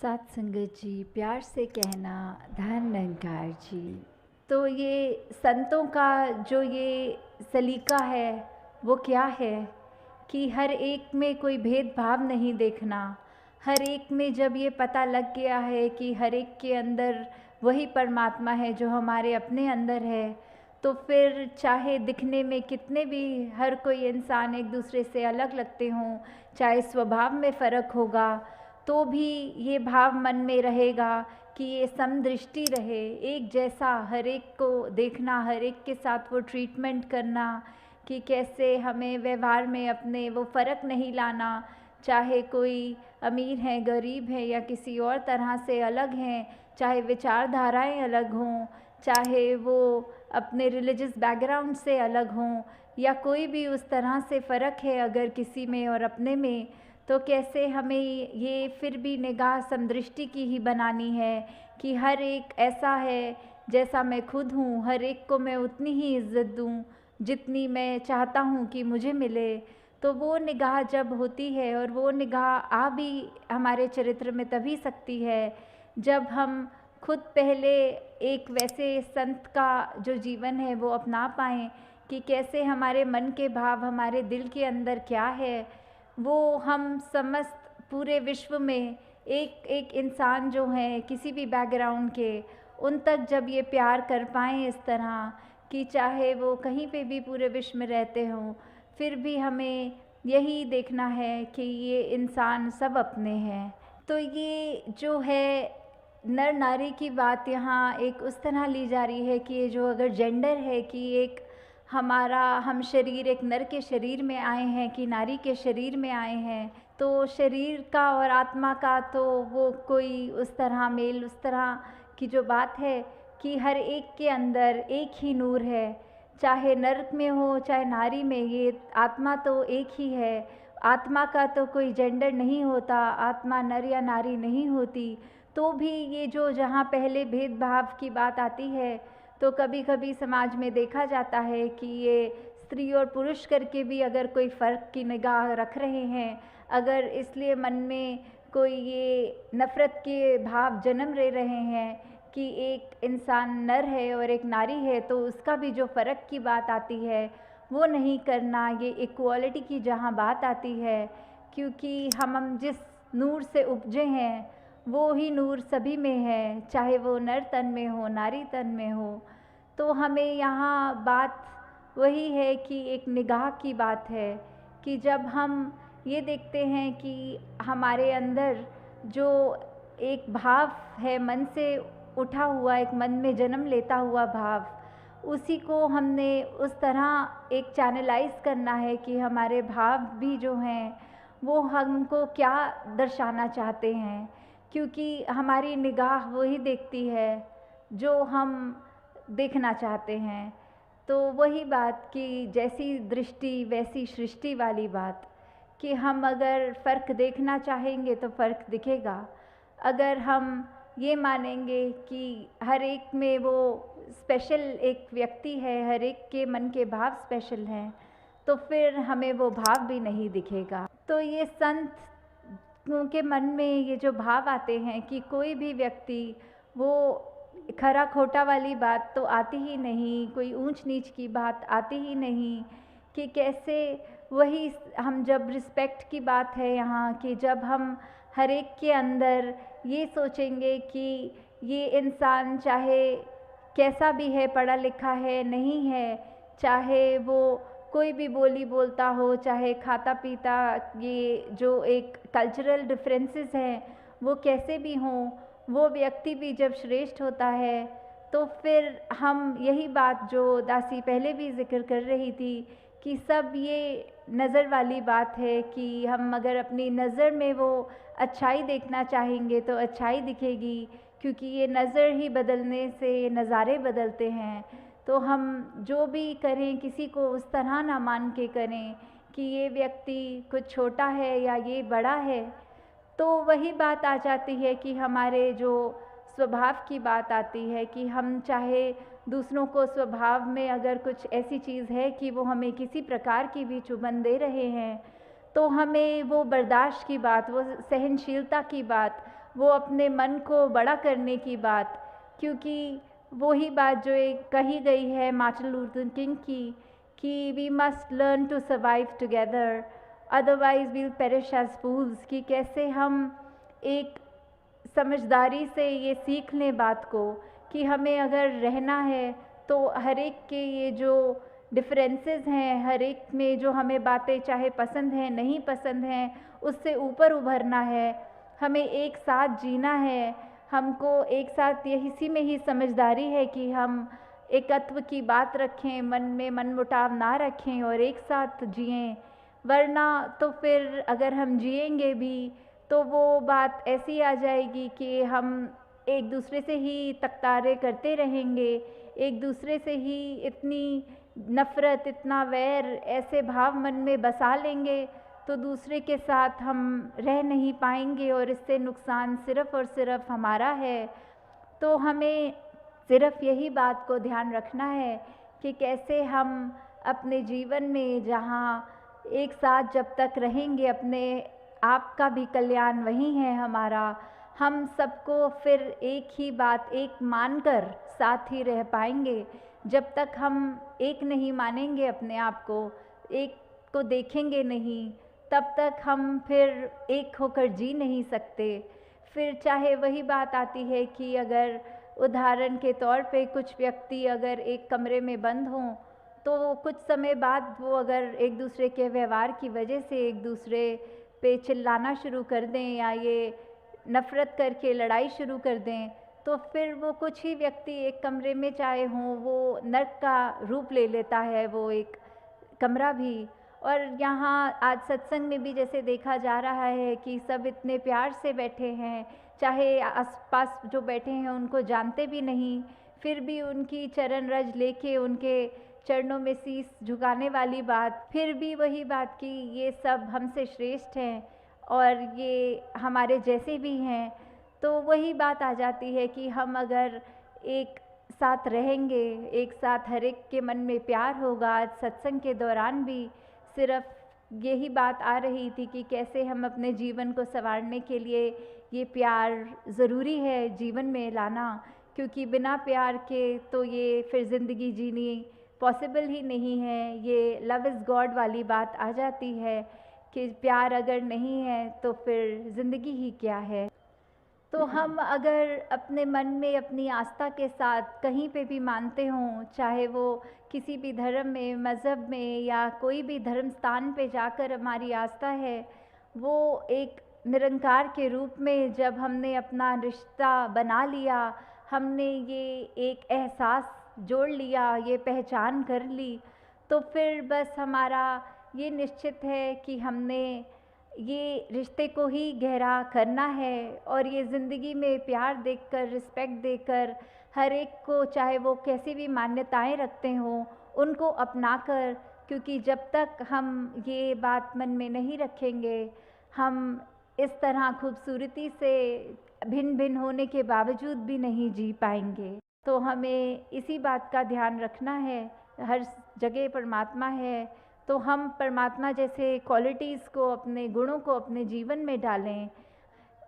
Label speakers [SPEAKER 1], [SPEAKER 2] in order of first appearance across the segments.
[SPEAKER 1] सात संगत जी, प्यार से कहना धन निरंकार जी। तो ये संतों का जो ये सलीका है वो क्या है कि हर एक में कोई भेदभाव नहीं देखना। हर एक में जब ये पता लग गया है कि हर एक के अंदर वही परमात्मा है जो हमारे अपने अंदर है, तो फिर चाहे दिखने में कितने भी हर कोई इंसान एक दूसरे से अलग लगते हों, चाहे स्वभाव में फ़र्क होगा, तो भी ये भाव मन में रहेगा कि ये समदृष्टि रहे, एक जैसा हर एक को देखना, हर एक के साथ वो ट्रीटमेंट करना कि कैसे हमें व्यवहार में अपने वो फ़र्क नहीं लाना, चाहे कोई अमीर है, गरीब है या किसी और तरह से अलग हैं, चाहे विचारधाराएं अलग हों, चाहे वो अपने रिलीजियस बैकग्राउंड से अलग हों या कोई भी उस तरह से फ़र्क है अगर किसी में और अपने में, तो कैसे हमें ये फिर भी निगाह समदृष्टि की ही बनानी है कि हर एक ऐसा है जैसा मैं खुद हूँ, हर एक को मैं उतनी ही इज़्ज़त दूँ जितनी मैं चाहता हूँ कि मुझे मिले। तो वो निगाह जब होती है और वो निगाह आ भी हमारे चरित्र में तभी सकती है जब हम खुद पहले एक वैसे संत का जो जीवन है वो अपना पाएँ कि कैसे हमारे मन के भाव, हमारे दिल के अंदर क्या है, वो हम समस्त पूरे विश्व में एक एक इंसान जो हैं किसी भी बैकग्राउंड के, उन तक जब ये प्यार कर पाएँ इस तरह कि चाहे वो कहीं पे भी पूरे विश्व में रहते हों, फिर भी हमें यही देखना है कि ये इंसान सब अपने हैं। तो ये जो है नर नारी की बात यहाँ एक उस तरह ली जा रही है कि ये जो अगर जेंडर है कि एक हम शरीर एक नर के शरीर में आए हैं कि नारी के शरीर में आए हैं, तो शरीर का और आत्मा का तो वो कोई उस तरह मेल उस तरह की जो बात है कि हर एक के अंदर एक ही नूर है, चाहे नर में हो चाहे नारी में, ये आत्मा तो एक ही है। आत्मा का तो कोई जेंडर नहीं होता, आत्मा नर या नारी नहीं होती। तो भी ये जो जहाँ पहले भेदभाव की बात आती है तो कभी कभी समाज में देखा जाता है कि ये स्त्री और पुरुष करके भी अगर कोई फ़र्क की निगाह रख रहे हैं, अगर इसलिए मन में कोई ये नफ़रत के भाव जन्म ले रहे हैं कि एक इंसान नर है और एक नारी है, तो उसका भी जो फ़र्क की बात आती है वो नहीं करना। ये इक्वालिटी की जहाँ बात आती है, क्योंकि हम जिस नूर से उपजे हैं वो ही नूर सभी में है, चाहे वो नर तन में हो नारी तन में हो। तो हमें यहाँ बात वही है कि एक निगाह की बात है कि जब हम ये देखते हैं कि हमारे अंदर जो एक भाव है मन से उठा हुआ, एक मन में जन्म लेता हुआ भाव, उसी को हमने उस तरह एक चैनलाइज करना है कि हमारे भाव भी जो हैं वो हमको क्या दर्शाना चाहते हैं, क्योंकि हमारी निगाह वही देखती है जो हम देखना चाहते हैं। तो वही बात कि जैसी दृष्टि वैसी सृष्टि वाली बात कि हम अगर फ़र्क देखना चाहेंगे तो फ़र्क दिखेगा। अगर हम ये मानेंगे कि हर एक में वो स्पेशल एक व्यक्ति है, हर एक के मन के भाव स्पेशल हैं, तो फिर हमें वो भाव भी नहीं दिखेगा। तो ये संत के मन में ये जो भाव आते हैं कि कोई भी व्यक्ति वो खरा खोटा वाली बात तो आती ही नहीं, कोई ऊंच नीच की बात आती ही नहीं, कि कैसे वही हम जब रिस्पेक्ट की बात है यहाँ कि जब हम हर एक के अंदर ये सोचेंगे कि ये इंसान चाहे कैसा भी है, पढ़ा लिखा है नहीं है, चाहे वो कोई भी बोली बोलता हो, चाहे खाता पीता, ये जो एक कल्चरल डिफरेंसेस हैं वो कैसे भी हों, वो व्यक्ति भी जब श्रेष्ठ होता है तो फिर हम यही बात जो दासी पहले भी जिक्र कर रही थी कि सब ये नज़र वाली बात है कि हम अगर अपनी नज़र में वो अच्छाई देखना चाहेंगे तो अच्छाई दिखेगी, क्योंकि ये नज़र ही बदलने से ये नज़ारे बदलते हैं। तो हम जो भी करें किसी को उस तरह ना मान के करें कि ये व्यक्ति कुछ छोटा है या ये बड़ा है। तो वही बात आ जाती है कि हमारे जो स्वभाव की बात आती है कि हम चाहे दूसरों को स्वभाव में अगर कुछ ऐसी चीज़ है कि वो हमें किसी प्रकार की भी चुभन दे रहे हैं, तो हमें वो बर्दाश्त की बात, वो सहनशीलता की बात, वो अपने मन को बड़ा करने की बात, क्योंकि वही बात जो एक कही गई है मार्टिन लूथर किंग की कि we must learn to survive together otherwise we'll perish as fools, कि कैसे हम एक समझदारी से ये सीख लें बात को कि हमें अगर रहना है तो हर एक के ये जो डिफरेंसेस हैं, हर एक में जो हमें बातें चाहे पसंद हैं नहीं पसंद हैं, उससे ऊपर उभरना है, हमें एक साथ जीना है, हमको एक साथ यही इसी में ही समझदारी है कि हम एकत्व की बात रखें, मन में मनमुटाव ना रखें और एक साथ जिएं। वरना तो फिर अगर हम जिएंगे भी तो वो बात ऐसी आ जाएगी कि हम एक दूसरे से ही तकरारें करते रहेंगे, एक दूसरे से ही इतनी नफ़रत, इतना वैर, ऐसे भाव मन में बसा लेंगे तो दूसरे के साथ हम रह नहीं पाएंगे और इससे नुकसान सिर्फ़ और सिर्फ हमारा है। तो हमें सिर्फ़ यही बात को ध्यान रखना है कि कैसे हम अपने जीवन में जहाँ एक साथ जब तक रहेंगे, अपने आप का भी कल्याण वही है हमारा, हम सबको फिर एक ही बात एक मानकर साथ ही रह पाएंगे। जब तक हम एक नहीं मानेंगे अपने आप को, एक को देखेंगे नहीं, तब तक हम फिर एक होकर जी नहीं सकते। फिर चाहे वही बात आती है कि अगर उदाहरण के तौर पे कुछ व्यक्ति अगर एक कमरे में बंद हों तो कुछ समय बाद वो अगर एक दूसरे के व्यवहार की वजह से एक दूसरे पे चिल्लाना शुरू कर दें या ये नफ़रत करके लड़ाई शुरू कर दें, तो फिर वो कुछ ही व्यक्ति एक कमरे में चाहे हों, वो नर्क का रूप ले लेता है वो एक कमरा भी। और यहाँ आज सत्संग में भी जैसे देखा जा रहा है कि सब इतने प्यार से बैठे हैं, चाहे आसपास जो बैठे हैं उनको जानते भी नहीं, फिर भी उनकी चरण रज लेके उनके चरणों में शीश झुकाने वाली बात, फिर भी वही बात कि ये सब हमसे श्रेष्ठ हैं और ये हमारे जैसे भी हैं। तो वही बात आ जाती है कि हम अगर एक साथ रहेंगे, एक साथ हर एक के मन में प्यार होगा। आज सत्संग के दौरान भी सिर्फ यही बात आ रही थी कि कैसे हम अपने जीवन को संवारने के लिए ये प्यार ज़रूरी है जीवन में लाना, क्योंकि बिना प्यार के तो ये फिर ज़िंदगी जीनी पॉसिबल ही नहीं है। ये लव इज़ गॉड वाली बात आ जाती है कि प्यार अगर नहीं है तो फिर ज़िंदगी ही क्या है। तो हम अगर अपने मन में अपनी आस्था के साथ कहीं पे भी मानते हों, चाहे वो किसी भी धर्म में, मज़हब में या कोई भी धर्म स्थान पे जाकर हमारी आस्था है, वो एक निरंकार के रूप में जब हमने अपना रिश्ता बना लिया, हमने ये एक एहसास जोड़ लिया, ये पहचान कर ली, तो फिर बस हमारा ये निश्चित है कि हमने ये रिश्ते को ही गहरा करना है और ये ज़िंदगी में प्यार देकर, रिस्पेक्ट देकर, हर एक को चाहे वो कैसी भी मान्यताएं रखते हों उनको अपनाकर, क्योंकि जब तक हम ये बात मन में नहीं रखेंगे, हम इस तरह खूबसूरती से भिन्न भिन्न होने के बावजूद भी नहीं जी पाएंगे। तो हमें इसी बात का ध्यान रखना है, हर जगह परमात्मा है, तो हम परमात्मा जैसे क्वालिटीज़ को, अपने गुणों को अपने जीवन में डालें।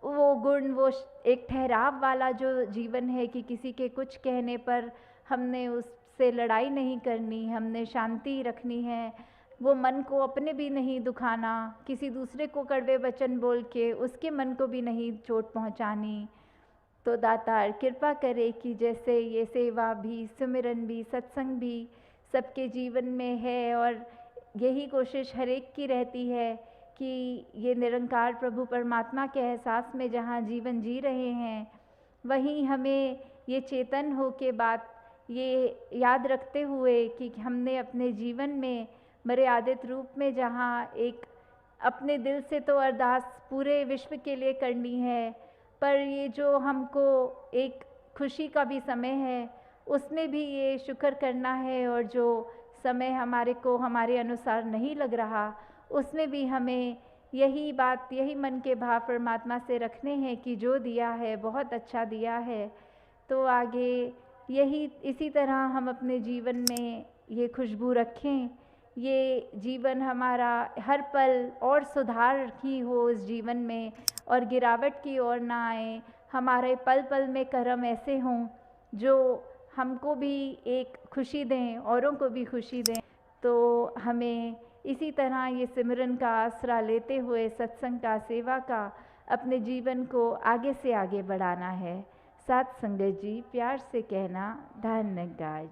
[SPEAKER 1] वो गुण, वो एक ठहराव वाला जो जीवन है कि किसी के कुछ कहने पर हमने उससे लड़ाई नहीं करनी, हमने शांति रखनी है, वो मन को अपने भी नहीं दुखाना, किसी दूसरे को कड़वे वचन बोल के उसके मन को भी नहीं चोट पहुंचानी। तो दातार कृपा करे कि जैसे ये सेवा भी, सुमिरन भी, सत्संग भी सबके जीवन में है और यही कोशिश हर एक की रहती है कि ये निरंकार प्रभु परमात्मा के एहसास में जहाँ जीवन जी रहे हैं, वहीं हमें ये चेतन हो के बात ये याद रखते हुए कि हमने अपने जीवन में मर्यादित रूप में जहाँ एक अपने दिल से तो अरदास पूरे विश्व के लिए करनी है, पर ये जो हमको एक खुशी का भी समय है उसमें भी ये शुक्र करना है, और जो समय हमारे को हमारे अनुसार नहीं लग रहा उसमें भी हमें यही बात, यही मन के भाव परमात्मा से रखने हैं कि जो दिया है बहुत अच्छा दिया है। तो आगे यही इसी तरह हम अपने जीवन में ये खुशबू रखें ये जीवन हमारा हर पल और सुधार ही हो इस जीवन में, और गिरावट की ओर ना आए। हमारे पल पल में कर्म ऐसे हों जो हमको भी एक खुशी दें, औरों को भी खुशी दें। तो हमें इसी तरह ये सिमरन का आसरा लेते हुए, सत्संग का, सेवा का, अपने जीवन को आगे से आगे बढ़ाना है। साथ संगत जी, प्यार से कहना, धन्यवाद।